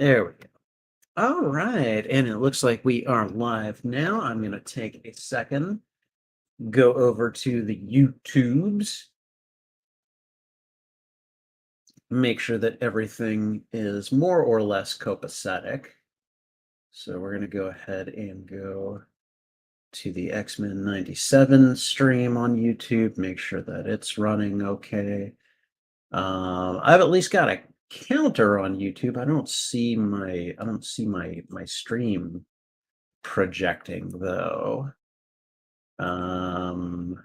There we go. All right. And it looks like we are live now. I'm going to take a second, go over to the YouTubes, make sure that everything is more or less copacetic. So we're going to go ahead and go to the X-Men 97 stream on YouTube, make sure that it's running okay. I've at least got a counter on YouTube. I don't see my stream projecting though. Um,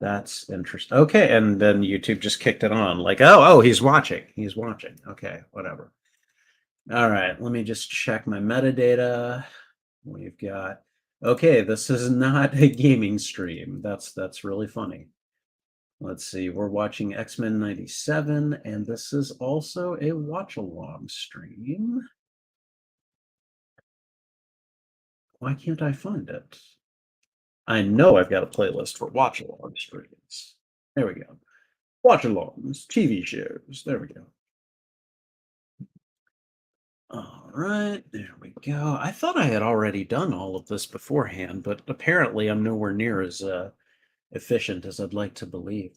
that's interesting. Okay, and then YouTube just kicked it on. Like, oh, he's watching. He's watching. Okay, whatever. All right, let me just check my metadata. We've got okay, this is not a gaming stream. That's really funny. Let's see, we're watching X-Men 97, and this is also a watch-along stream. Why can't I find it? I know I've got a playlist for watch-along streams. There we go. Watch-alongs, TV shows. There we go. All right, there we go. I thought I had already done all of this beforehand, but apparently I'm nowhere near as efficient as I'd like to believe.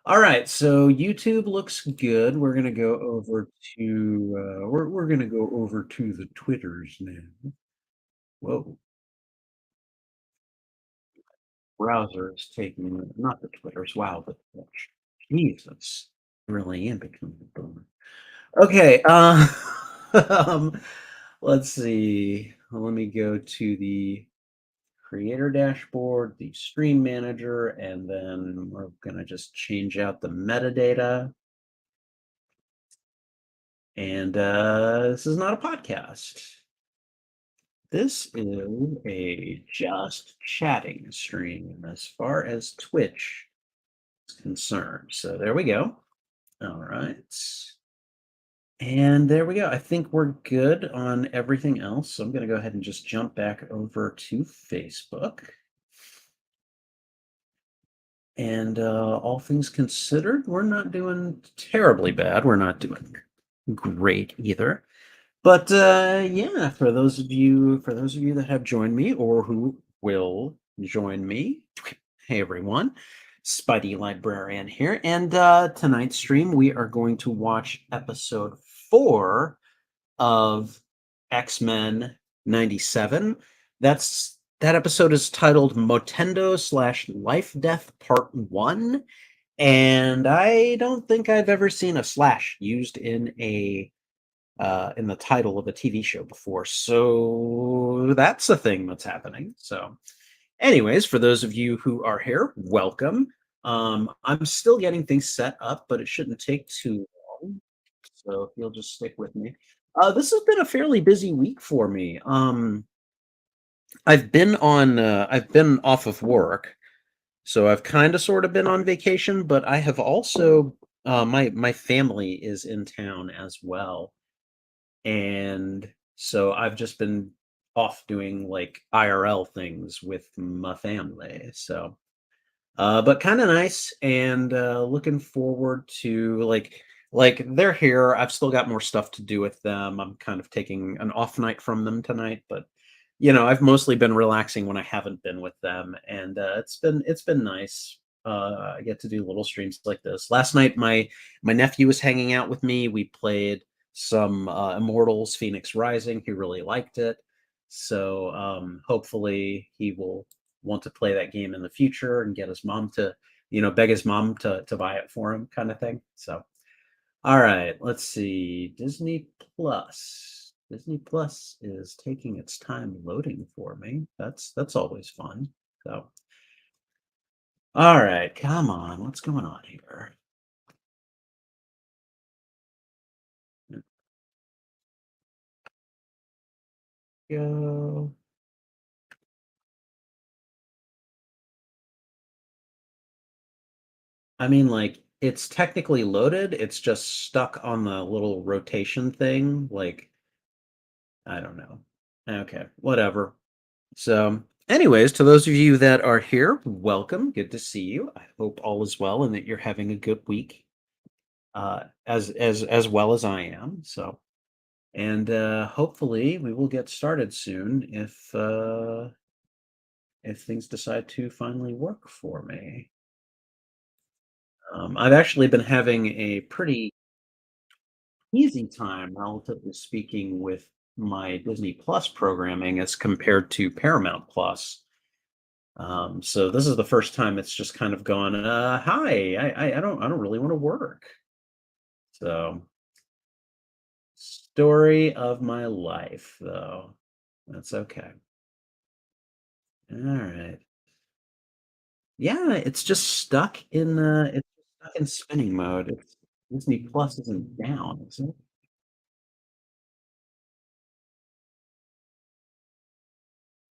All right, so YouTube looks good. We're gonna go over to we're gonna go over to the Twitters now. Whoa, browser is taking not the Twitters. Wow, but Jesus, really am becoming a boomer. Okay, um, let's see. Let me go to the creator dashboard, the stream manager, and then we're gonna just change out the metadata. And this is not a podcast. This is a just chatting stream as far as Twitch is concerned. So there we go. All right. And there we go. I think we're good on everything else. So I'm going to go ahead and just jump back over to Facebook. And all things considered, we're not doing terribly bad. We're not doing great either. But yeah, for those of you that have joined me or who will join me, hey everyone, Spidey Librarian here, and tonight's stream we are going to watch episode 4 of X-Men 97. That episode is titled Motendo / Lifedeath Part 1, and I don't think I've ever seen a slash used in the title of a TV show before. So that's a thing that's happening. So, anyways, for those of you who are here, welcome. I'm still getting things set up, but it shouldn't take too long. So if you'll just stick with me. This has been a fairly busy week for me. I've been off of work, so I've kind of sort of been on vacation, but I have also my family is in town as well. And so I've just been off doing like IRL things with my family. So but kind of nice and looking forward to like they're here. I've still got more stuff to do with them. I'm kind of taking an off night from them tonight, but I've mostly been relaxing when I haven't been with them, and it's been nice. I get to do little streams like this. Last night, my nephew was hanging out with me. We played some Immortals: Phoenix Rising. He really liked it, so hopefully he will want to play that game in the future and get his mom to, beg his mom to buy it for him, kind of thing. So, all right, let's see. Disney Plus. Disney Plus is taking its time loading for me. That's always fun. So, all right, come on. What's going on here? Go. I mean, like, it's technically loaded. It's just stuck on the little rotation thing. Like, I don't know. Okay, whatever. So, anyways, to those of you that are here, welcome. Good to see you. I hope all is well and that you're having a good week, as well as I am. So, And hopefully we will get started soon if things decide to finally work for me. I've actually been having a pretty easy time, relatively speaking, with my Disney Plus programming as compared to Paramount Plus. So this is the first time it's just kind of gone, hi, I don't really want to work. So story of my life, though. That's okay. All right. Yeah, it's just stuck in spinning mode. Disney Plus isn't down, is it?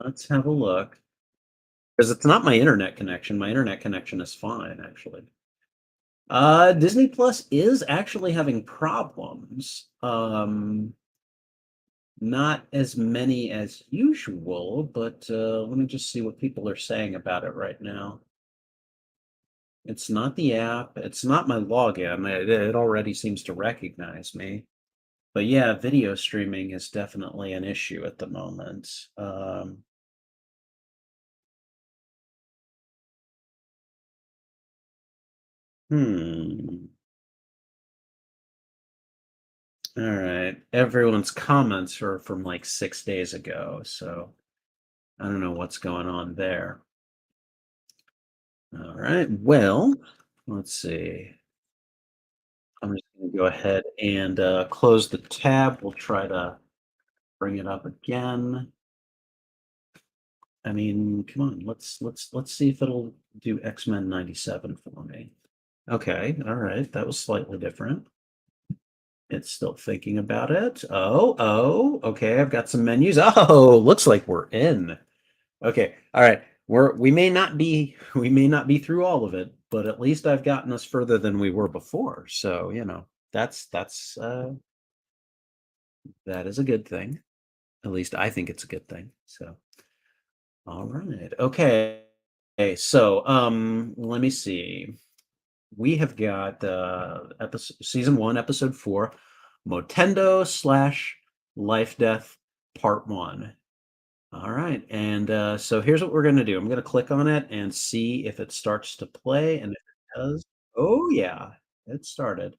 Let's have a look. Because it's not my internet connection. My internet connection is fine, actually. Disney Plus is actually having problems. Not as many as usual, but let me just see what people are saying about it right now. It's not the app. It's not my login. It already seems to recognize me. But yeah, video streaming is definitely an issue at the moment. Hmm. All right. Everyone's comments are from like 6 days ago, so I don't know what's going on there. All right. Well, let's see. I'm just going to go ahead and close the tab. We'll try to bring it up again. I mean, come on. Let's see if it'll do X-Men 97 for me. Okay. All right. That was slightly different. It's still thinking about it. Oh, okay. I've got some menus. Oh, looks like we're in. Okay. All right. We may not be through all of it, but at least I've gotten us further than we were before. So, that's that is a good thing. At least I think it's a good thing. So, all right. Okay. So, let me see. We have got episode season 1, episode 4, Motendo slash Life Death Part 1. All right, and so here's what we're gonna do. I'm gonna click on it and see if it starts to play, and if it does, oh yeah, it started.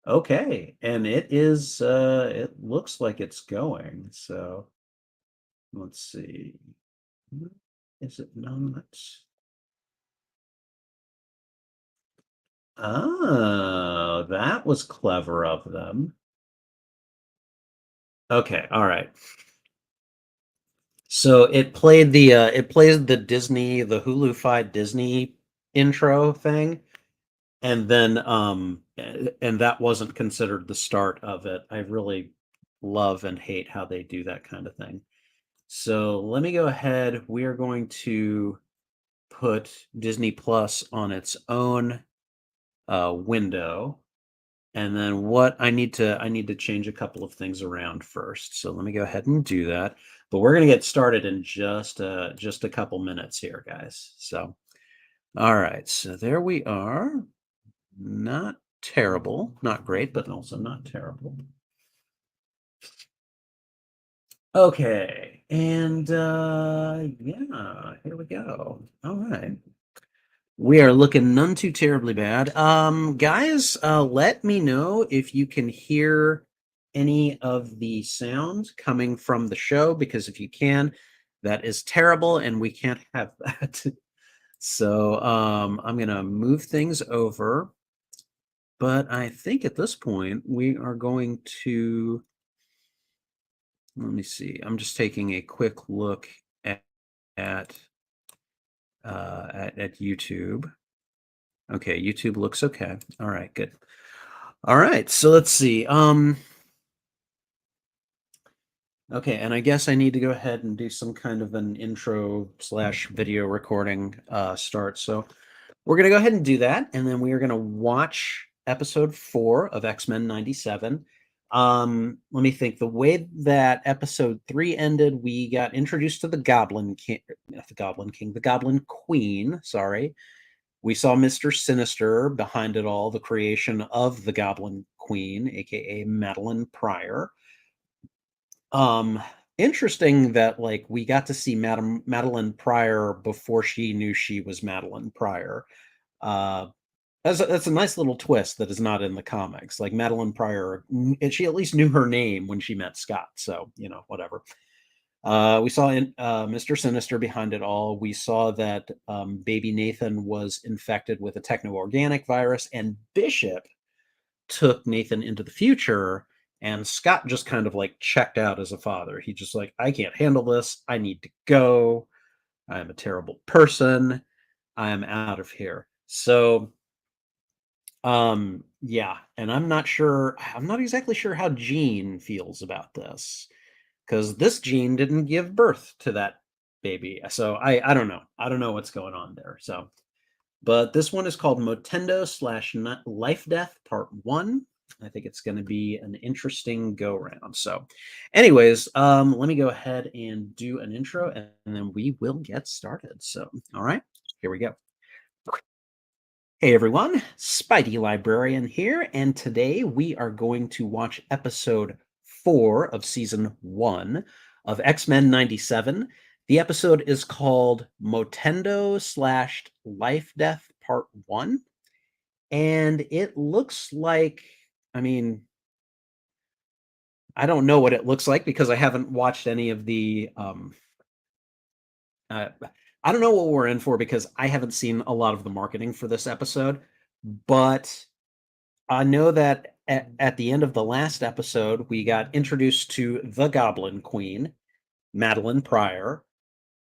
Okay, and it looks like it's going. So let's see. Is it not? Oh, that was clever of them. Okay, all right. So it plays the the Hulu-fied Disney intro thing, and then and that wasn't considered the start of it. I really love and hate how they do that kind of thing. So let me go ahead. We are going to put Disney Plus on its own window. And then what I need to change a couple of things around first. So let me go ahead and do that. But we're going to get started in just a couple minutes here, guys. So all right. So there we are. Not terrible, not great, but also not terrible. Okay. And yeah, here we go. All right. We are looking none too terribly bad. Guys, let me know if you can hear any of the sound coming from the show, because if you can, that is terrible and we can't have that. So I'm gonna move things over, but I think at this point we are going to, let me see. I'm just taking a quick look at at at YouTube. Okay, YouTube looks okay. All right, good. All right, so let's see. Okay, and I guess I need to go ahead and do some kind of an intro slash video recording start. So we're gonna go ahead and do that, and then we are gonna watch episode 4 of X-Men 97. Let me think. The way that episode 3 ended, we got introduced to the Goblin King, not the Goblin King, the Goblin Queen. Sorry, we saw Mr. Sinister behind it all, the creation of the Goblin Queen, aka Madeline Pryor. Um, Interesting that like we got to see Madam Madeline Pryor before she knew she was Madeline Pryor. Uh, that's a nice little twist that is not in the comics. Like Madeline Pryor, and she at least knew her name when she met Scott. So whatever. We saw Mr. Sinister behind it all. We saw that baby Nathan was infected with a techno-organic virus, and Bishop took Nathan into the future. And Scott just kind of like checked out as a father. He just like, I can't handle this. I need to go. I am a terrible person. I am out of here. So yeah, and I'm not exactly sure how Jean feels about this, because this Jean didn't give birth to that baby. So I don't know. I don't know what's going on there. So, but this one is called Motendo slash Life Death Part 1. I think it's going to be an interesting go round. So, anyways, let me go ahead and do an intro and then we will get started. So, all right, here we go. Hey everyone, Spidey Librarian here, and today we are going to watch episode 4 of season 1 of X-Men 97. The episode is called Motendo slash Life Death Part 1, and it looks like, I mean, I don't know what it looks like because I haven't watched any of the I don't know what we're in for because I haven't seen a lot of the marketing for this episode, but I know that at the end of the last episode, we got introduced to the Goblin Queen, Madeline Pryor.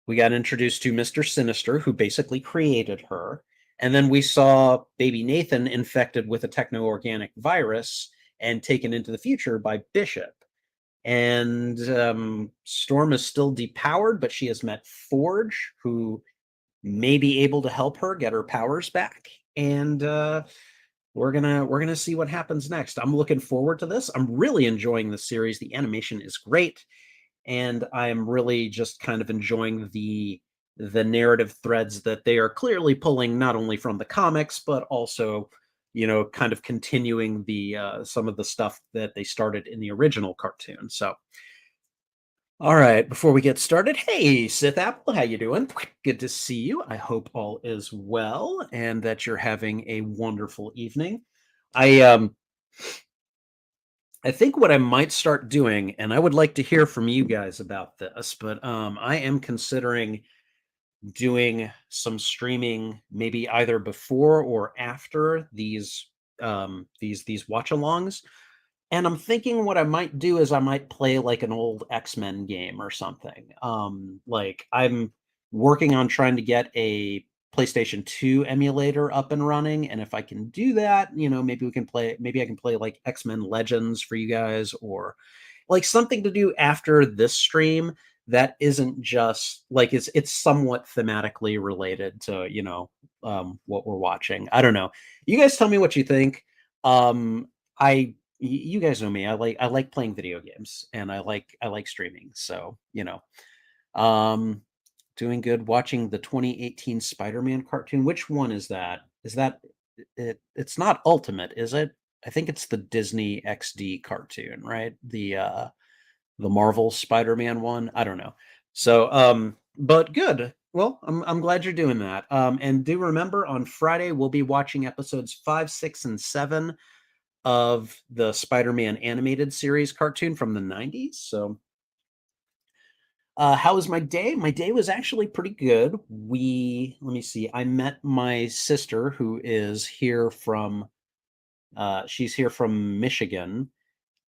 We got introduced to Mr. Sinister, who basically created her. And then we saw baby Nathan infected with a techno-organic virus and taken into the future by Bishop. And Storm is still depowered, but she has met Forge, who may be able to help her get her powers back. And we're gonna see what happens next. I'm looking forward to this. I'm really enjoying the series. The animation is great, and I am really just kind of enjoying the narrative threads that they are clearly pulling not only from the comics but also kind of continuing the some of the stuff that they started in the original cartoon. So all right, before we get started, hey Sith Apple, how you doing? Good to see you. I hope all is well and that you're having a wonderful evening. I I think what I might start doing, and I would like to hear from you guys about this, but I am considering doing some streaming maybe either before or after these watch-alongs. And I'm thinking what I might do is I might play like an old X-Men game or something. Like I'm working on trying to get a PlayStation 2 emulator up and running, and if I can do that, maybe I can play like X-Men Legends for you guys, or like something to do after this stream that isn't just like it's somewhat thematically related to what we're watching. I don't know. You guys tell me what you think. I You guys know me. I like playing video games and I like streaming. So, um doing good watching the 2018 Spider-Man cartoon. Which one is that? Is that it's not Ultimate, is it? I think it's the Disney XD cartoon, right? The Marvel Spider-Man one. I don't know. So, but good. Well, I'm glad you're doing that. And do remember on Friday we'll be watching episodes 5, 6, and 7 of the Spider-Man animated series cartoon from the 90s. So, how was my day? My day was actually pretty good. Let me see. I met my sister who is here from she's here from Michigan,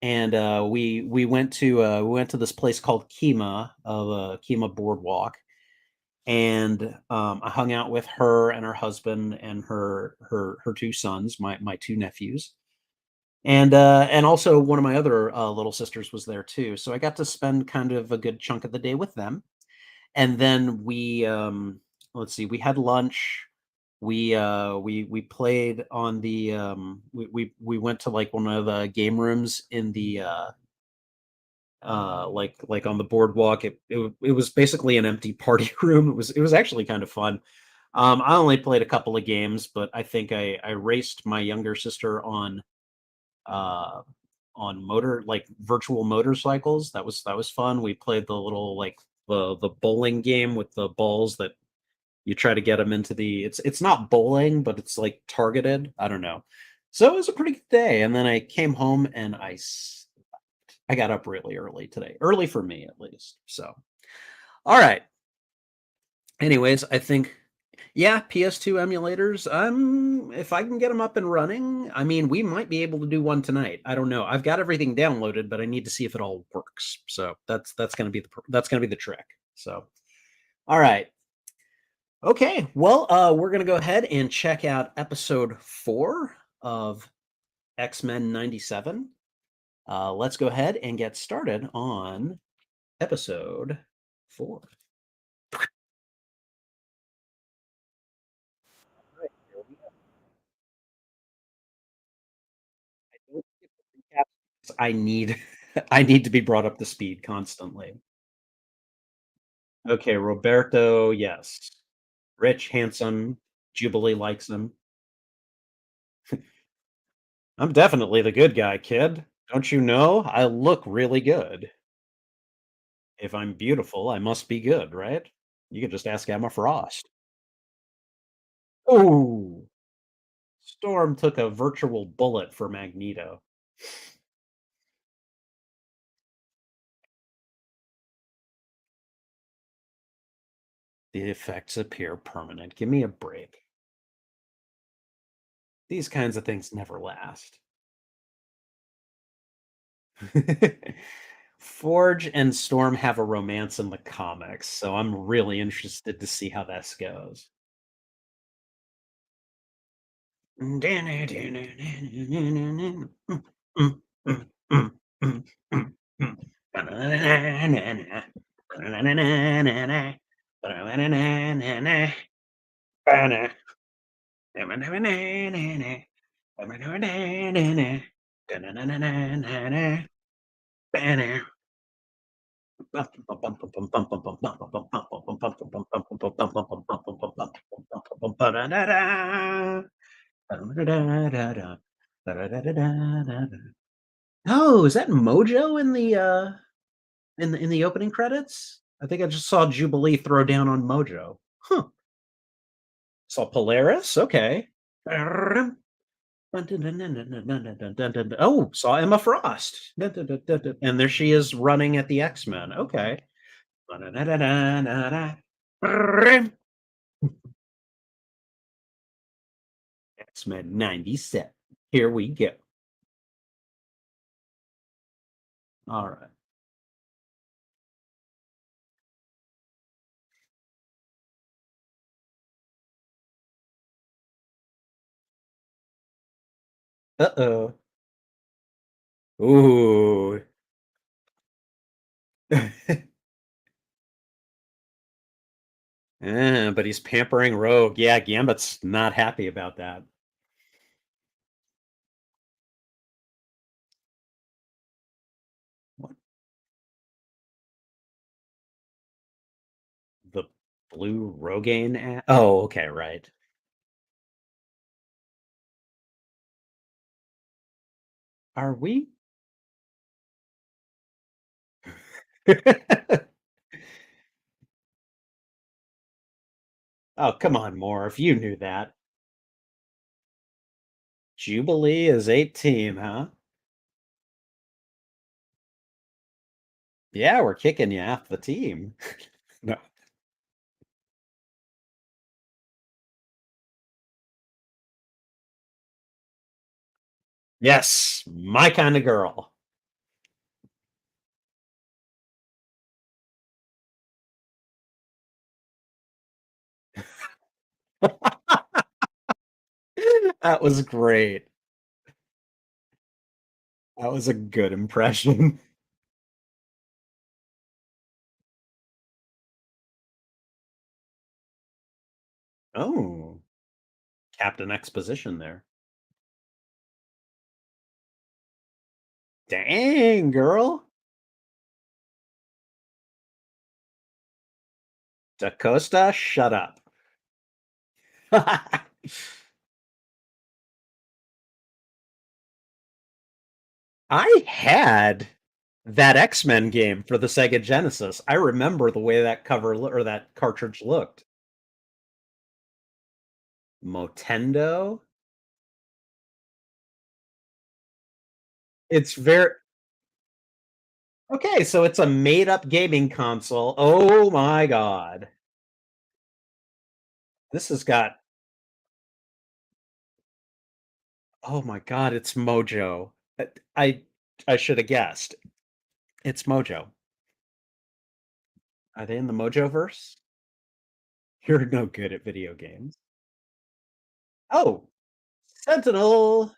and we went to this place called Kima of Kima Boardwalk, and I hung out with her and her husband and her two sons, my two nephews, and also one of my other little sisters was there too. So I got to spend kind of a good chunk of the day with them, and then we let's see, we had lunch. We played on the we went to like one of the game rooms in the like on the boardwalk. It was basically an empty party room. It was actually kind of fun. I only played a couple of games, but I think I raced my younger sister on uh, on virtual motorcycles. That was fun. We played the little the bowling game with the balls that you try to get them into the. It's not bowling, but it's like targeted. I don't know. So it was a pretty good day, and then I came home and I got up really early today, early for me at least. So all right. Anyways, I think yeah, PS2 emulators. If I can get them up and running, I mean, we might be able to do one tonight. I don't know. I've got everything downloaded, but I need to see if it all works. So that's gonna be the trick. So all right. Okay. Well, we're gonna go ahead and check out episode 4 of X-Men 97. Let's go ahead and get started on episode 4. Right, here we go. I need I need to be brought up to speed constantly. Okay, Roberto, yes. Rich, handsome, Jubilee likes him. I'm definitely the good guy, kid. Don't you know? I look really good. If I'm beautiful, I must be good, right? You can just ask Emma Frost. Oh, Storm took a virtual bullet for Magneto. The effects appear permanent. Give me a break. These kinds of things never last. Forge and Storm have a romance in the comics, so I'm really interested to see how this goes. Oh, is that Mojo in the in the opening credits? I think I just saw Jubilee throw down on Mojo. Huh. Saw Polaris. Okay. Oh, saw Emma Frost. And there she is running at the X-Men. Okay. X-Men 97. Here we go. All right. Uh-oh. Ooh. But he's pampering Rogue. Yeah, Gambit's not happy about that. What? The blue Rogaine Oh, okay, right. Are we? Oh, come on, Morph. You knew that. Jubilee is 18, huh? Yeah, we're kicking you off the team. No. Yes, my kind of girl. That was great. That was a good impression. Oh, Captain Exposition there. Dang, girl. DaCosta, shut up. I had that X-Men game for the Sega Genesis. I remember the way that or that cartridge looked. Motendo? It's very okay, so it's a made-up gaming console. Oh my god. This has got oh my god, it's Mojo. I I should have guessed. It's Mojo. Are they in the Mojoverse? You're no good at video games. Oh, Sentinel.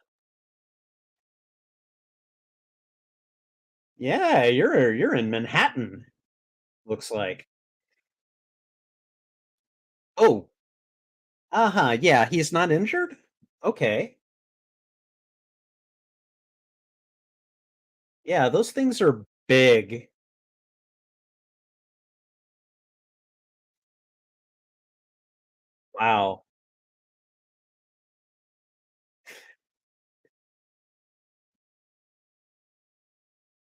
Yeah, you're in Manhattan, looks like. Oh, uh-huh, yeah, he's not injured? Okay. Yeah, those things are big. Wow.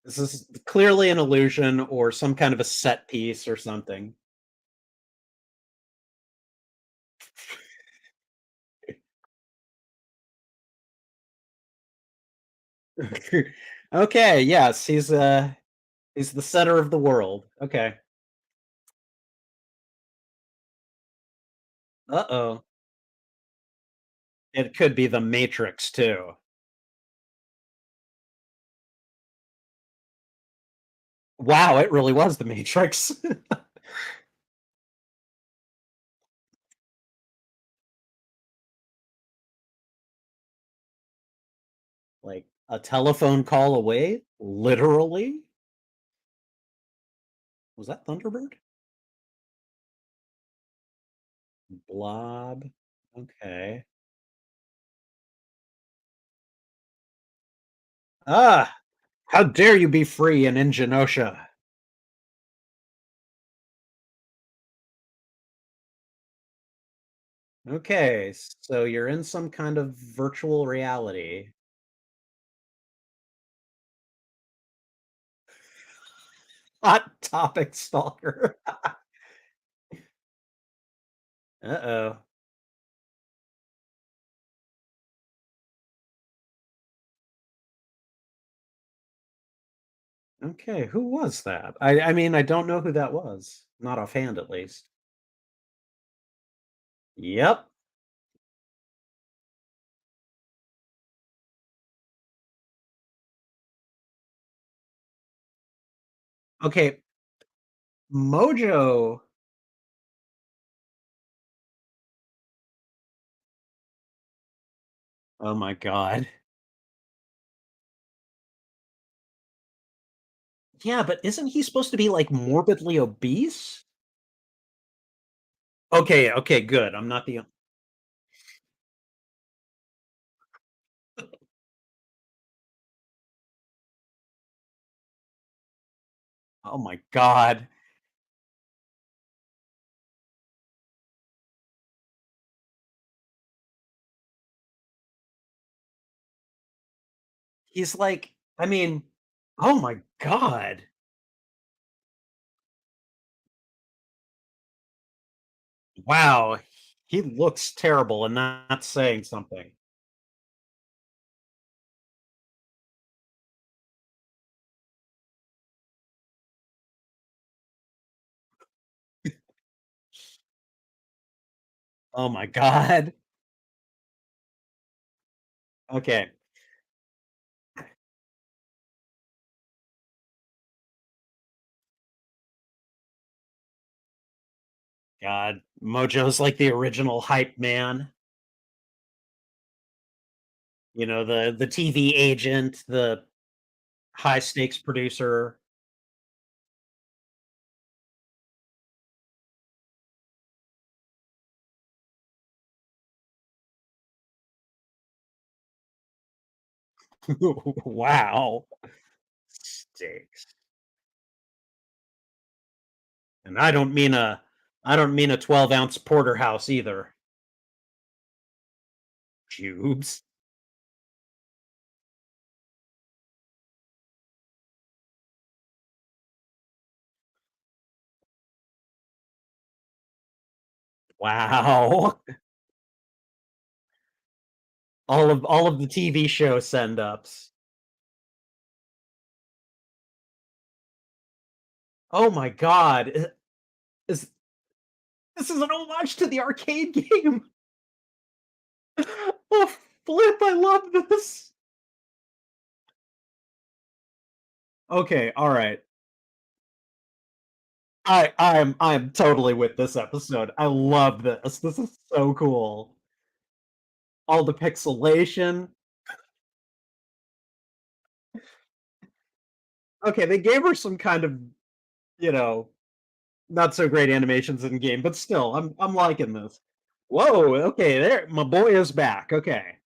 This is clearly an illusion or some kind of a set piece or something. Okay, yes, he's the center of the world. Okay. Uh-oh. It could be the Matrix too. Wow, it really was the Matrix. Like a telephone call away? Literally? Was that Thunderbird? Blob. Okay. Ah, how dare you be free in Ingenosha? Okay, so you're in some kind of virtual reality. Hot topic stalker. Uh-oh. Okay, who was that? I mean, I don't know who that was. Not offhand, at least. Yep. Okay, Mojo. Oh my god. Yeah, but isn't he supposed to be like morbidly obese? Okay, okay, good. I'm not the oh my god. He's like, I mean, oh my god. Wow. He looks terrible and not saying something. Oh my god. Okay. God. Mojo's like the original hype man. You know, the TV agent, the high stakes producer. Wow. Stakes. And I don't mean a 12-ounce porterhouse either. Cubes. Wow. All of the TV show send-ups. Oh my god. Is this is an homage to the arcade game. Oh, flip, I love this. Okay, alright. I'm totally with this episode. I love this. This is so cool. All the pixelation. Okay, they gave her some kind of, you know, not so great animations in game, but still, I'm liking this. Whoa, okay, there my boy is back. Okay.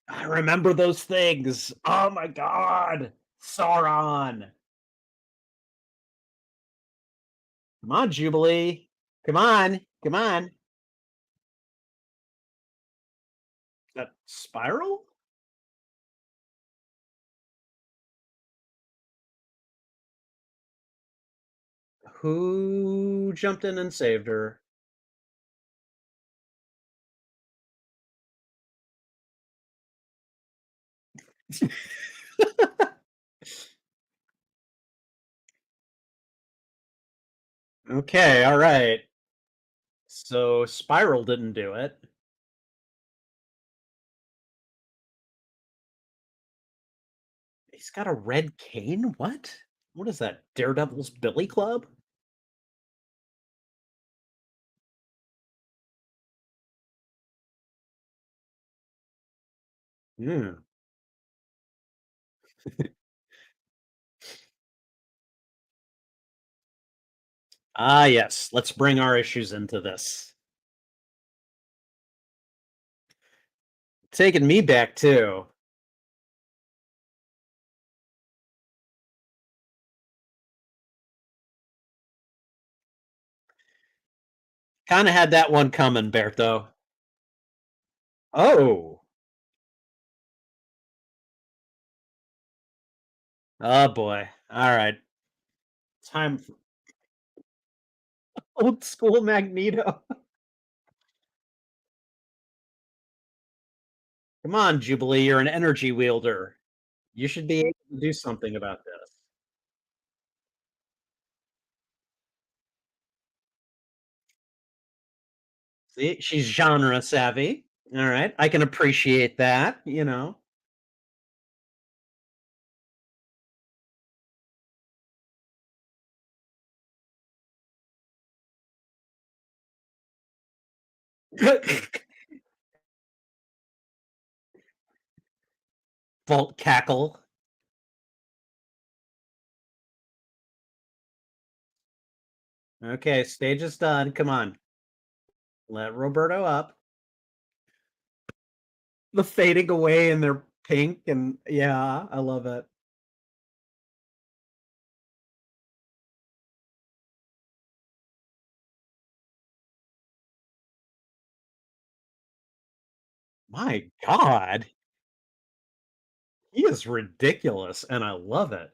I remember those things. Oh my god. Sauron. Come on, Jubilee. Come on. Come on. Is that Spiral? Who jumped in and saved her? Okay, all right. So Spiral didn't do it. He's got a red cane? What? What is that? Daredevil's Billy Club? Hmm. Ah, yes. Let's bring our issues into this. Taking me back too. Kind of had that one coming, Berto. Oh. Oh boy. All right. Time for old school Magneto. Come on, Jubilee. You're an energy wielder. You should be able to do something about this. See, she's genre savvy. All right. I can appreciate that, you know. Vault cackle. Okay, stage is done. Come on. Let Roberto up. The fading away and they're pink and yeah, I love it. My god. He is ridiculous and I love it.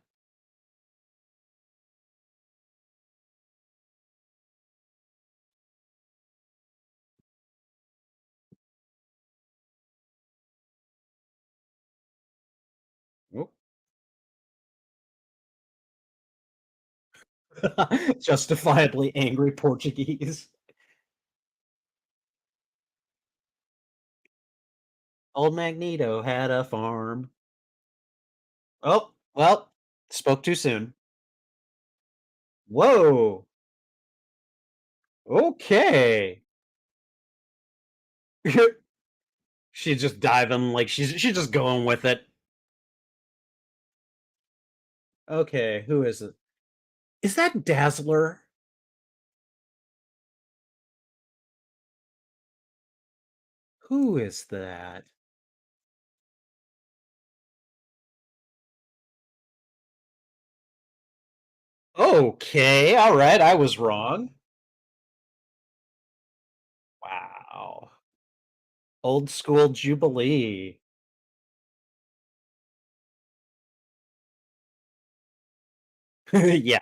Oh. Justifiably angry Portuguese. Old Magneto had a farm. Oh, well, spoke too soon. Whoa. Okay. She's just diving like she's just going with it. Okay, who is it? Is that Dazzler? Who is that? Okay, all right, I was wrong. Wow. Old school Jubilee. Yeah.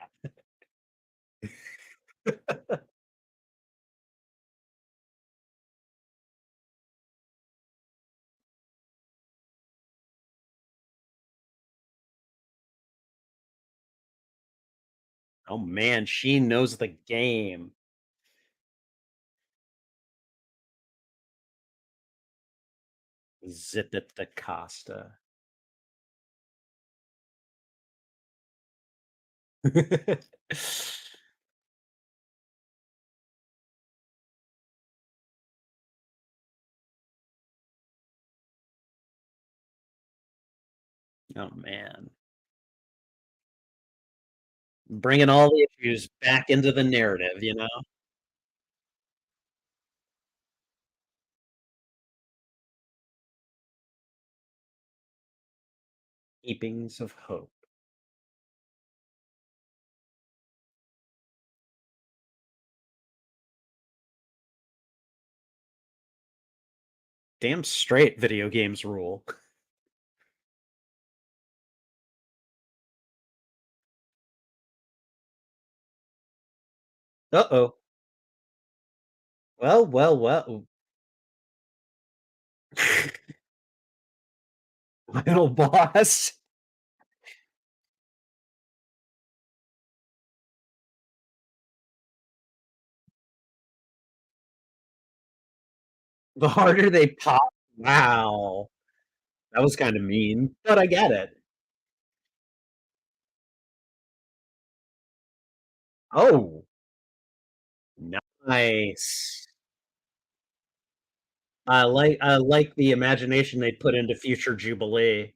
Oh man, she knows the game. Zip it the Costa. Oh man. Bringing all the issues back into the narrative, you know? Heapings of hope. Damn straight video games rule. Uh-oh. Well, well, well. Final boss. The harder they pop. Wow. That was kinda mean, but I get it. Oh, nice. I like the imagination they put into future Jubilee.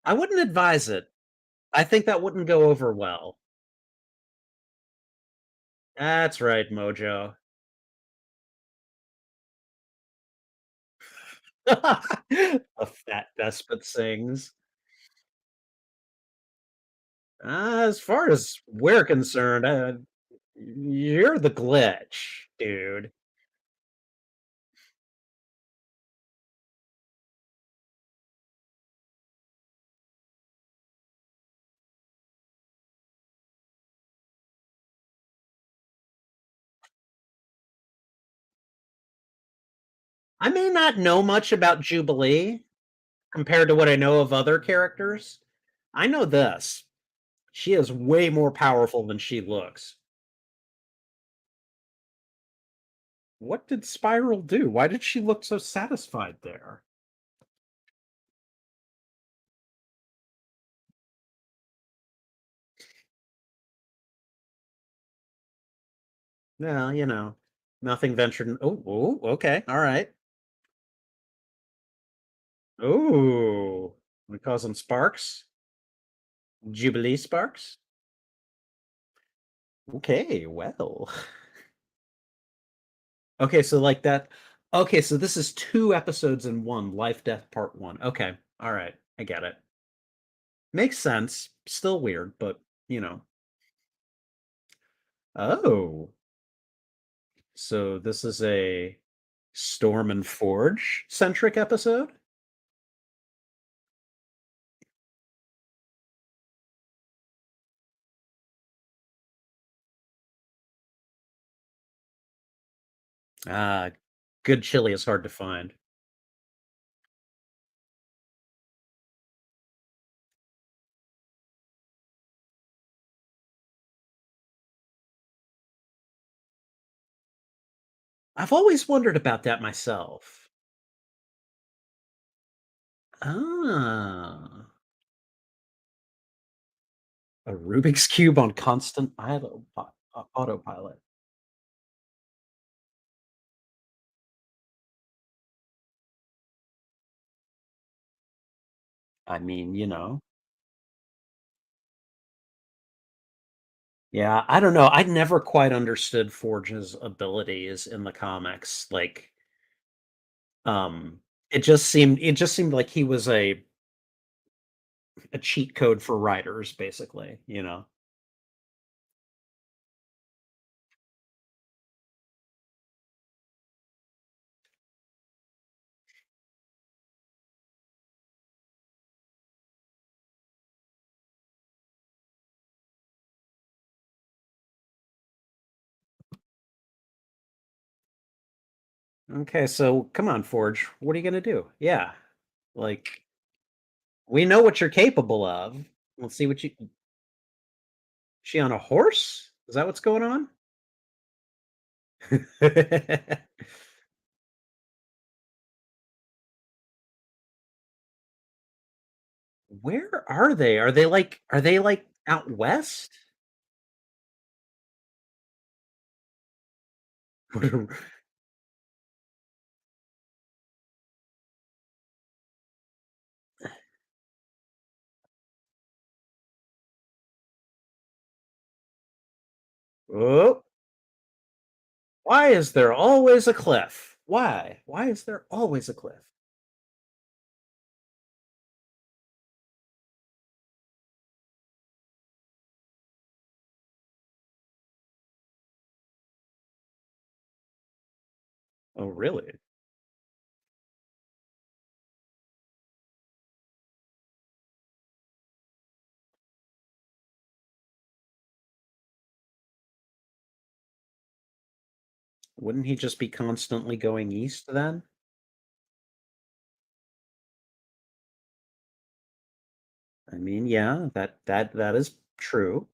I wouldn't advise it. I think that wouldn't go over well. That's right, Mojo. A fat despot sings. As far as we're concerned, you're the glitch, dude. I may not know much about Jubilee compared to what I know of other characters. I know this. She is way more powerful than she looks. What did Spiral do? Why did she look so satisfied there? Well, nothing ventured. Oh, okay, all right. Oh, we causing sparks? Jubilee sparks? Okay, well. Okay, so like that. Okay, so this is two episodes in one, Life Death Part 1. Okay, all right, I get it. Makes sense. Still weird, but you know. Oh, so this is a Storm and Forge centric episode? Ah, good chili is hard to find. I've always wondered about that myself. Ah, a Rubik's Cube on constant autopilot. I mean, yeah, I don't know. I never quite understood Forge's abilities in the comics. Like, um, it just seemed like he was a cheat code for writers, basically. Okay, so come on, Forge. What are you gonna do? Yeah, like we know what you're capable of. Let's see what you. She on a horse? Is that what's going on? Where are they? Are they like out west? Oh, why is there always a cliff? Why? Why is there always a cliff? Oh, really? Wouldn't he just be constantly going east then? I mean, yeah, that is true.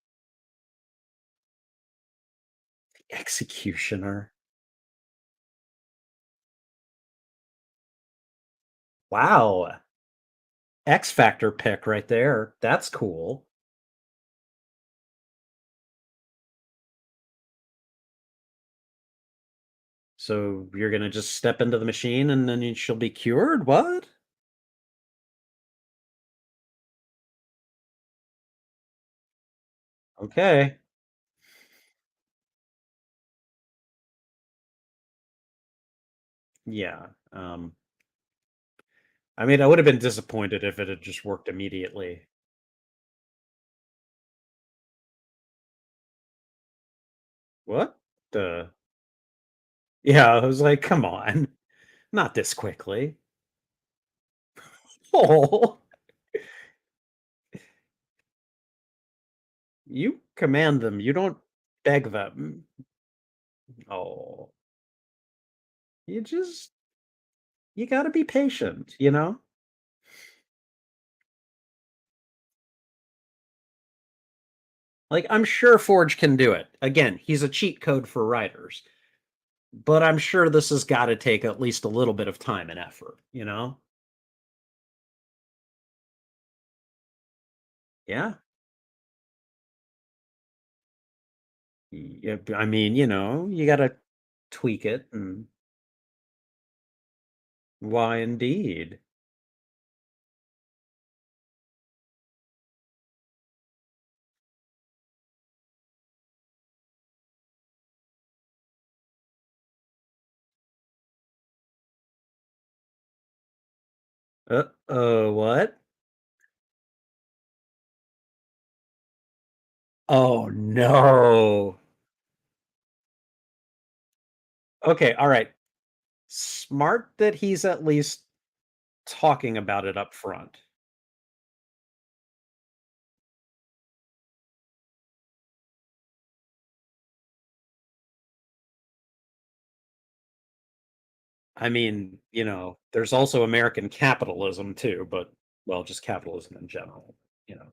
Executioner. Wow. X Factor pick right there. That's cool. So you're gonna just step into the machine and then she'll be cured? What? Okay. Yeah. I mean, I would have been disappointed if it had just worked immediately. What? The Yeah, I was like, come on. Not this quickly. Oh, you command them. You don't beg them. Oh, you just you got to be patient. Like I'm sure Forge can do it. Again, he's a cheat code for writers, but I'm sure this has got to take at least a little bit of time and effort. Yeah. Yeah, I mean, you got to tweak it and why indeed. What? Oh no. Okay, all right. Smart that he's at least talking about it up front. I mean, there's also American capitalism too, but well, just capitalism in general, you know.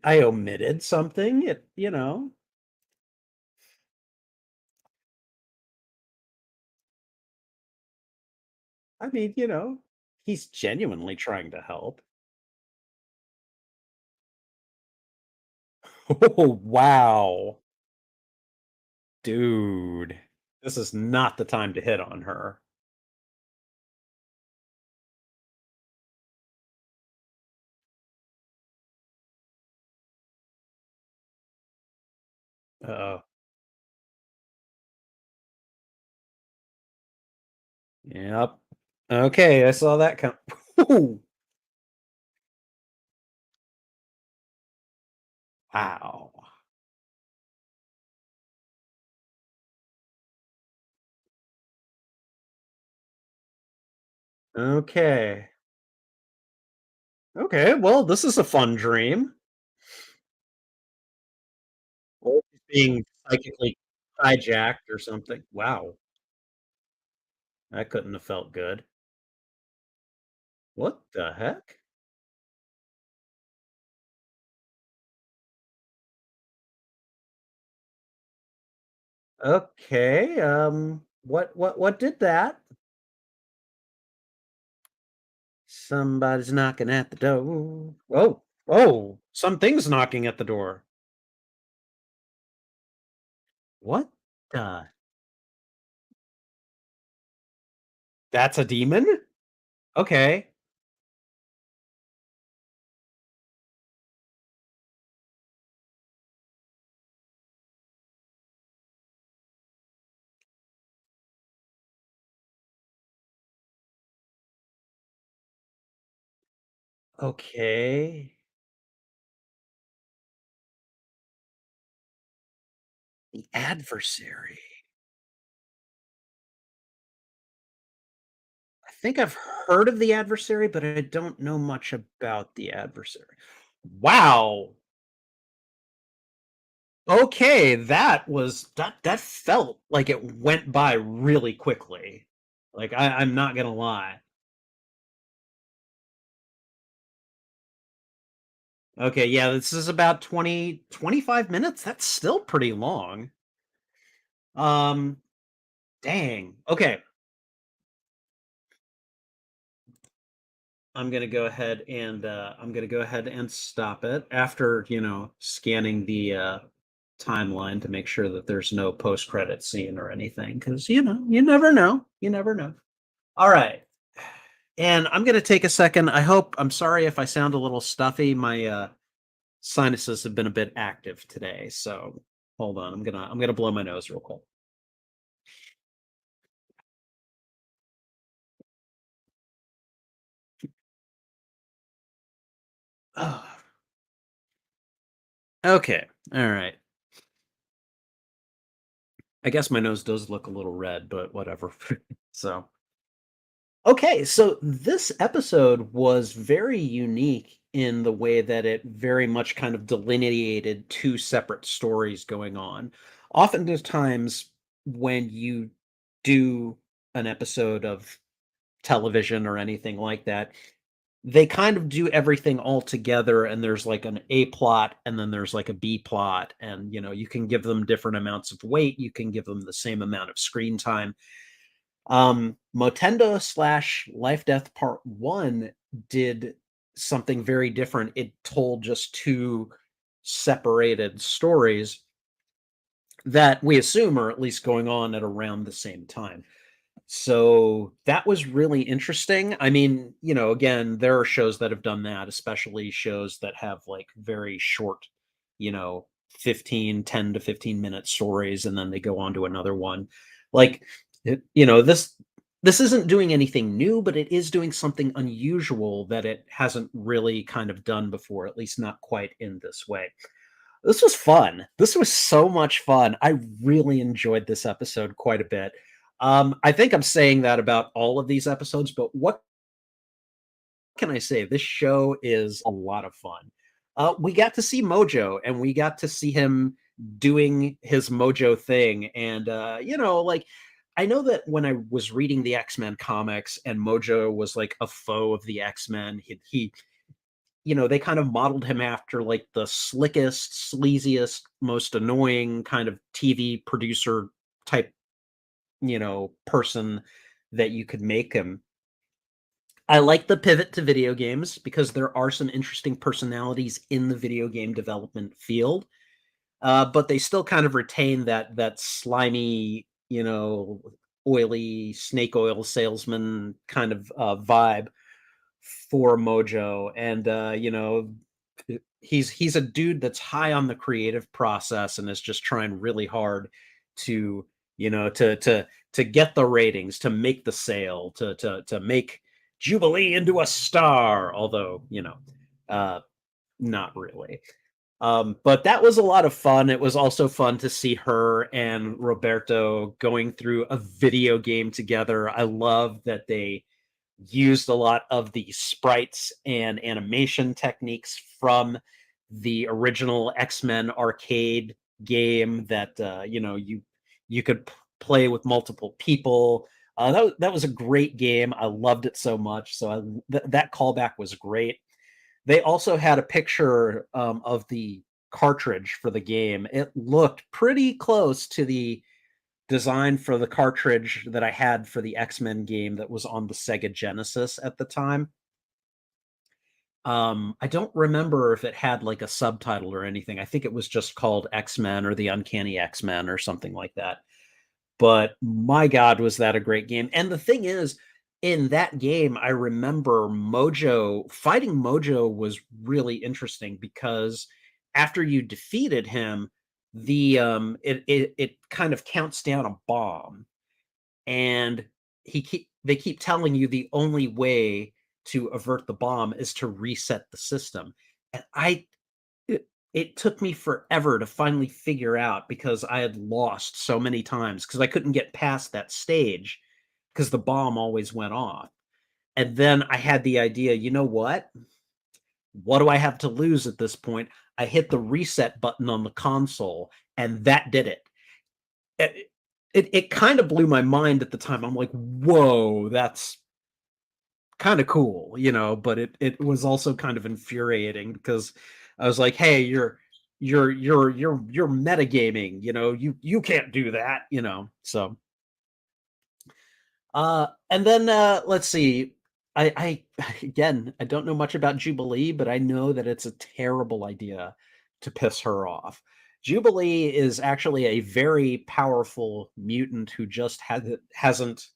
I omitted something. I mean, he's genuinely trying to help. Oh, wow. Dude. This is not the time to hit on her. Uh, yep. Okay, I saw that come. Ooh, wow. Okay. Okay, well, this is a fun dream. being psychically hijacked or something. Wow, that couldn't have felt good. What the heck? Okay, what did that? Somebody's knocking at the door. Oh, oh, something's knocking at the door. What the? That's a demon? Okay. Okay. The adversary. I think I've heard of the adversary, but I don't know much about the adversary. Wow. Okay, that felt like it went by really quickly. Like I'm not gonna lie. Okay, yeah, this is about 20 to 25 minutes. That's still pretty long. Um, dang. Okay, I'm gonna go ahead and stop it after, scanning the timeline to make sure that there's no post-credit scene or anything, because you never know. You never know. All right. And I'm gonna take a second. I'm sorry if I sound a little stuffy. My sinuses have been a bit active today, so hold on. I'm gonna blow my nose real quick. Ah, okay. All right. I guess my nose does look a little red, but whatever. So, okay, so this episode was very unique in the way that it very much kind of delineated two separate stories going on. Oftentimes, when you do an episode of television or anything like that, they kind of do everything all together, and there's like an A plot and then there's like a B plot, and you can give them different amounts of weight, you can give them the same amount of screen time. Motendo slash Life Death Part 1 did something very different. It told just two separated stories that we assume are at least going on at around the same time. So that was really interesting. I mean, again, there are shows that have done that, especially shows that have like very short, you know, 10 to 15 minute stories, and then they go on to another one. Like, this isn't doing anything new, but it is doing something unusual that it hasn't really kind of done before, at least not quite in this way. This was fun. This was so much fun. I really enjoyed this episode quite a bit. I think I'm saying that about all of these episodes, but what can I say? This show is a lot of fun. We got to see Mojo, and we got to see him doing his Mojo thing. And, like, I know that when I was reading the X-Men comics and Mojo was like a foe of the X-Men, they kind of modeled him after like the slickest, sleaziest, most annoying kind of TV producer type, person that you could make him. I like the pivot to video games because there are some interesting personalities in the video game development field, but they still kind of retain that slimy, oily snake oil salesman kind of vibe for Mojo. And he's a dude that's high on the creative process and is just trying really hard to to get the ratings, to make the sale, to make Jubilee into a star, although uh not really. But that was a lot of fun. It was also fun to see her and Roberto going through a video game together. I love that they used a lot of the sprites and animation techniques from the original X-Men arcade game that you could play with multiple people. That was a great game. I loved it so much. So that callback was great. They also had a picture of the cartridge for the game. It looked pretty close to the design for the cartridge that I had for the X-Men game that was on the Sega Genesis at the time. I don't remember if it had like a subtitle or anything. I think it was just called X-Men or the Uncanny X-Men or something like that. But my God, was that a great game. And the thing is, in that game, I remember fighting Mojo was really interesting because after you defeated him, it kind of counts down a bomb, and they keep telling you the only way to avert the bomb is to reset the system. And it took me forever to finally figure out because I had lost so many times because I couldn't get past that stage because the bomb always went off. And then I had the idea, you know what? What do I have to lose at this point? I hit the reset button on the console, and that did it. It kind of blew my mind at the time. I'm like, whoa, that's kind of cool, but it was also kind of infuriating because I was like, hey, you're metagaming, you can't do that, so and then let's see. I again, I don't know much about Jubilee, but I know that it's a terrible idea to piss her off. Jubilee is actually a very powerful mutant who just hasn't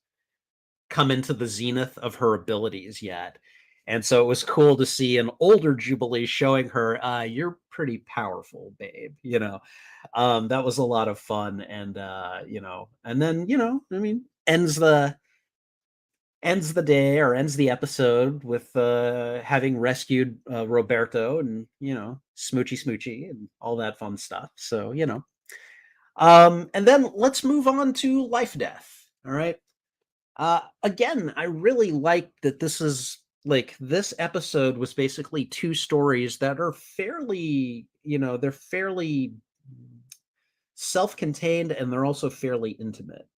come into the zenith of her abilities yet. And so it was cool to see an older Jubilee showing her, you're pretty powerful, babe. That was a lot of fun. And, and then, I mean, ends the day or ends the episode with having rescued Roberto and, smoochy smoochy and all that fun stuff. So, and then let's move on to Life Death. All right. Again, I really like that this episode was basically two stories that are fairly, they're fairly self-contained and they're also fairly intimate.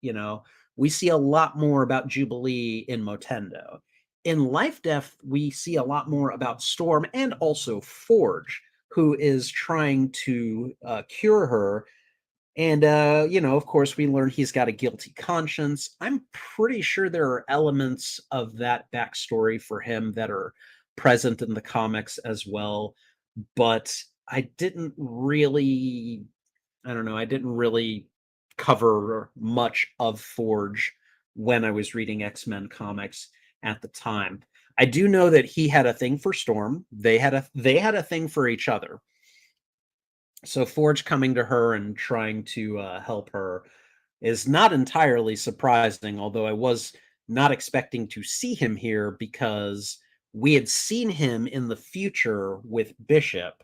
We see a lot more about Jubilee in Motendo. In Life Death, we see a lot more about Storm and also Forge, who is trying to cure her. And, of course, we learn he's got a guilty conscience. I'm pretty sure there are elements of that backstory for him that are present in the comics as well. But I don't know, I didn't really cover much of Forge when I was reading X-Men comics at the time. I do know that he had a thing for Storm. They had a thing for each other. So Forge coming to her and trying to help her is not entirely surprising, although I was not expecting to see him here because we had seen him in the future with Bishop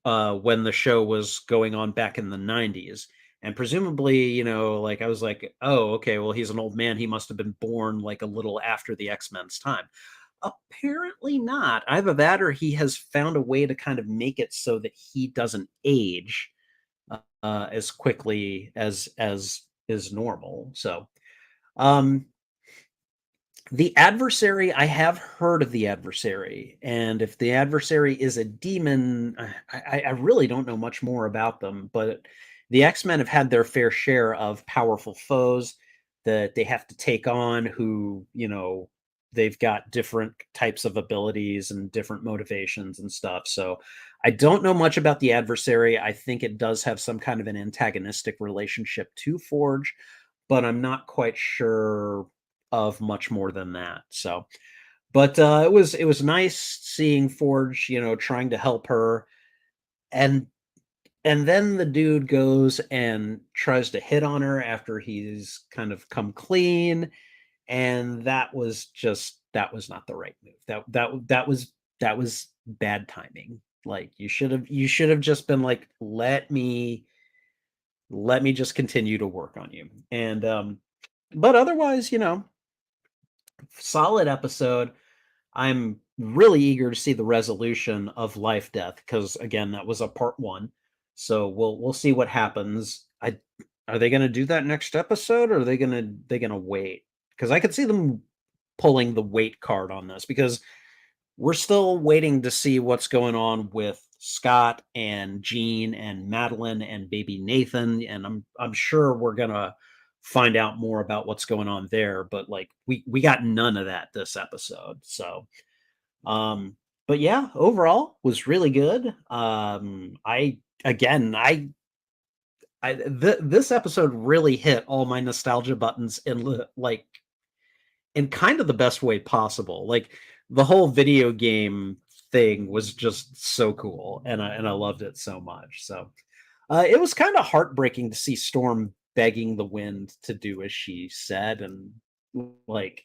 when the show was going on back in the 90s. And presumably, like I was like, oh, okay, well, he's an old man. He must have been born like a little after the X-Men's time. Apparently not. Either that or he has found a way to kind of make it so that he doesn't age as quickly as is normal. So, um, the adversary, I have heard of the adversary, and if the adversary is a demon, I really don't know much more about them. But the X-Men have had their fair share of powerful foes that they have to take on, who they've got different types of abilities and different motivations and stuff. So I don't know much about the adversary. I think it does have some kind of an antagonistic relationship to Forge, but I'm not quite sure of much more than that. So, but it was nice seeing Forge, trying to help her, and then the dude goes and tries to hit on her after he's kind of come clean, and that was not the right move. That was bad timing. Like you should have just been like, let me just continue to work on you. And but otherwise, solid episode. I'm really eager to see the resolution of Life Death because again, that was a part one. So we'll see what happens. Are they going to do that next episode, or are they gonna wait? Because I could see them pulling the wait card on this, because we're still waiting to see what's going on with Scott and Jean and Madeline and baby Nathan, and I'm sure we're gonna find out more about what's going on there. But like we got none of that this episode. So um but yeah, overall was really good. I again this episode really hit all my nostalgia buttons in like in kind of the best way possible. Like the whole video game thing was just so cool, and I loved it so much. So it was kind of heartbreaking to see Storm begging the wind to do as she said, and like,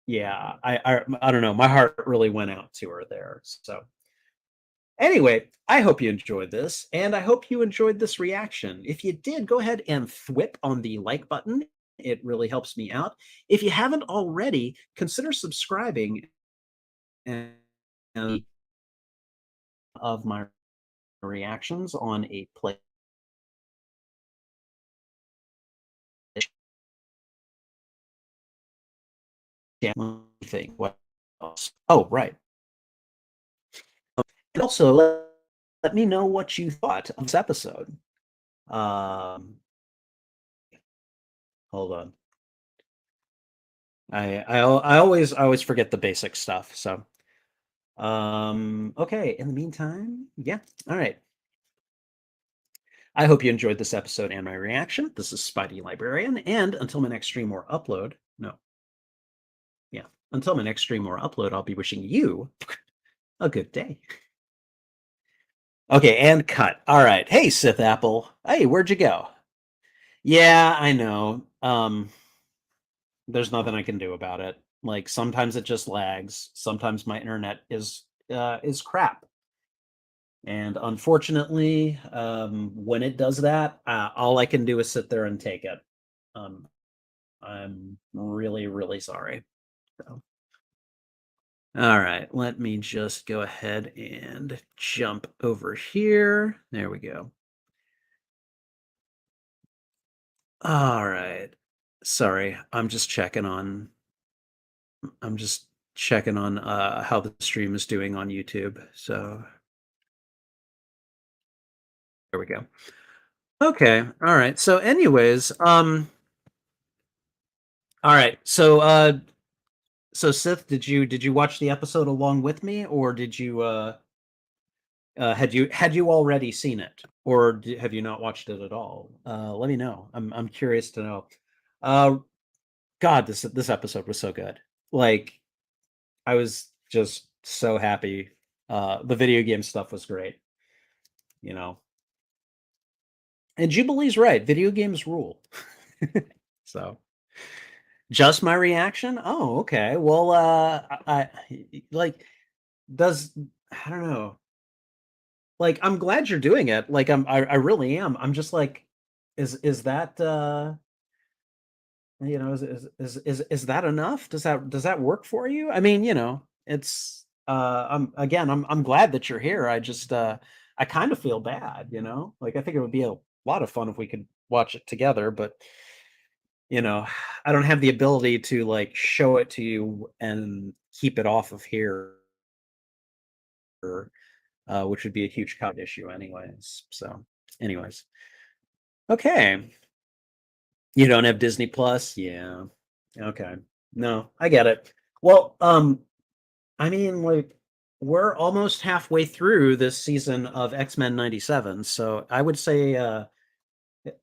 yeah, I don't know, my heart really went out to her there. So anyway, I hope you enjoyed this, and I hope you enjoyed this reaction. If you did, go ahead and thwip on the like button. It really helps me out. If you haven't already, consider subscribing and of my reactions on a play thing. What else? Oh, right. And also, let me know what you thought of this episode. Um, hold on. I always forget the basic stuff. So okay, in the meantime, yeah. All right. I hope you enjoyed this episode and my reaction. This is Spidey Librarian, and until my next stream or upload, no. Yeah. Until my next stream or upload, I'll be wishing you a good day. Okay, and cut. All right. Hey, Sith Apple. Hey, where'd you go? Yeah, I know. There's nothing I can do about it. Like sometimes it just lags. Sometimes my internet is crap. And unfortunately, when it does that, all I can do is sit there and take it. Um, I'm really, really sorry. So, all right, let me just go ahead and jump over here. There we go. All right. Sorry, I'm just checking on how the stream is doing on YouTube. So there we go. Okay. All right. So anyways, all right. So Sith, did you watch the episode along with me, or did you had you already seen it, or have you not watched it at all? Let me know. I'm curious to know. Uh, God, this episode was so good. Like I was just so happy. The video game stuff was great. You know, and Jubilee's right. Video games rule. So just my reaction. Oh, okay. Well, like does I don't know. Like, I'm glad you're doing it. Like, I really am. I'm just like, is that is that enough? Does that work for you? I mean, it's I'm glad that you're here. I just I kind of feel bad, Like I think it would be a lot of fun if we could watch it together, but you know, I don't have the ability to like show it to you and keep it off of here, which would be a huge cloud issue anyways. So, anyways. Okay. You don't have Disney Plus? Yeah. Okay. No, I get it. Well, I mean, like, we're almost halfway through this season of X-Men 97, so I would say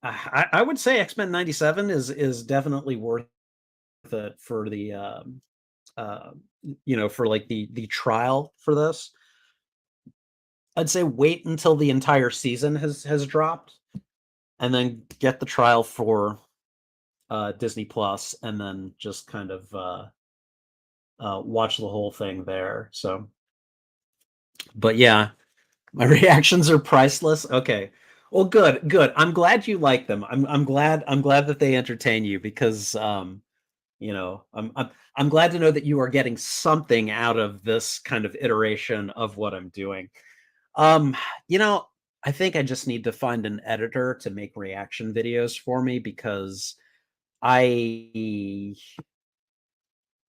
I would say X-Men 97 is definitely worth it for the uh for like the trial for this. I'd say wait until the entire season has dropped and then get the trial for Disney Plus, and then just kind of watch the whole thing there. So, but yeah, my reactions are priceless. Okay, well, good, good. I'm glad you like them. I'm glad that they entertain you, because I'm glad to know that you are getting something out of this kind of iteration of what I'm doing. Um, you know, I think I just need to find an editor to make reaction videos for me because I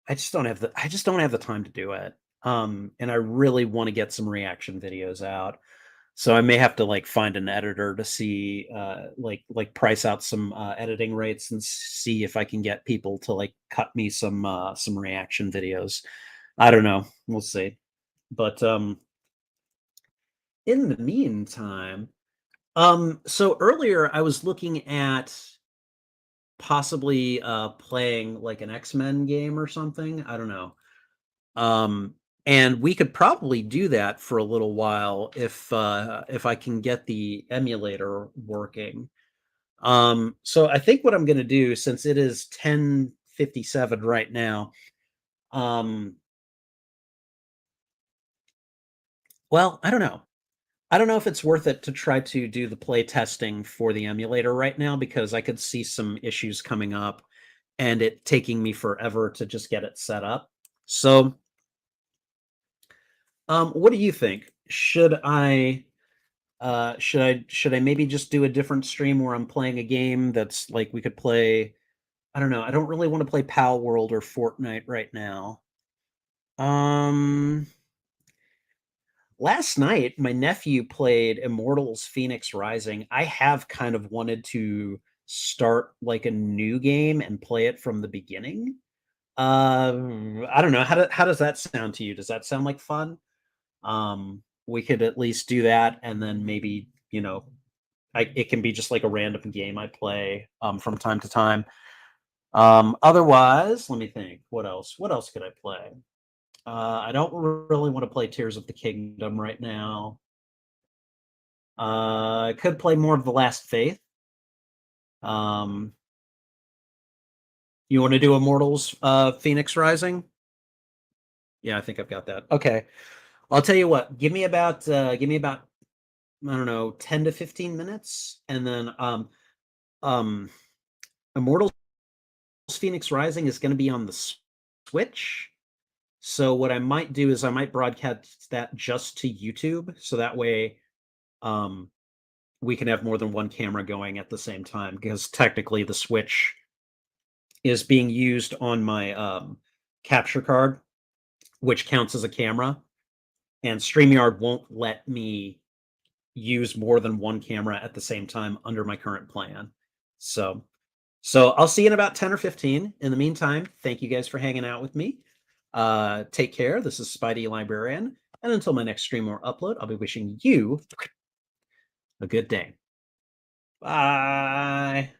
I just don't have the time to do it. And I really want to get some reaction videos out. So I may have to like find an editor to see like price out some editing rates and see if I can get people to like cut me some reaction videos. I don't know. We'll see. But in the meantime, so earlier I was looking at possibly playing like an X-Men game or something. I don't know. Um, and we could probably do that for a little while if I can get the emulator working. So I think what I'm going to do, since it is 10:57 right now, um, well, I don't know. I don't know if it's worth it to try to do the play testing for the emulator right now because I could see some issues coming up and it taking me forever to just get it set up. So, what do you think? Should I maybe just do a different stream where I'm playing a game that's like we could play? I don't know. I don't really want to play Pal World or Fortnite right now. Um, Last night my nephew played Immortals Phoenix Rising. I have kind of wanted to start like a new game and play it from the beginning. I don't know. How does that sound to you? Does that sound like fun? We could at least do that, and then maybe, it can be just like a random game I play from time to time. Otherwise, let me think. What else? What else could I play? I don't really want to play Tears of the Kingdom right now. I could play more of The Last Faith. Um, you want to do Immortals Phoenix Rising? Yeah, I think I've got that. Okay. I'll tell you what, give me about I don't know, 10 to 15 minutes and then um Immortals Phoenix Rising is going to be on the Switch. So what I might do is I might broadcast that just to YouTube so that way um we can have more than one camera going at the same time because technically the Switch is being used on my capture card, which counts as a camera, and StreamYard won't let me use more than one camera at the same time under my current plan. So I'll see you in about 10 or 15. In the meantime, thank you guys for hanging out with me. Take care. This is Spidey Librarian. And until my next stream or upload, I'll be wishing you a good day. Bye.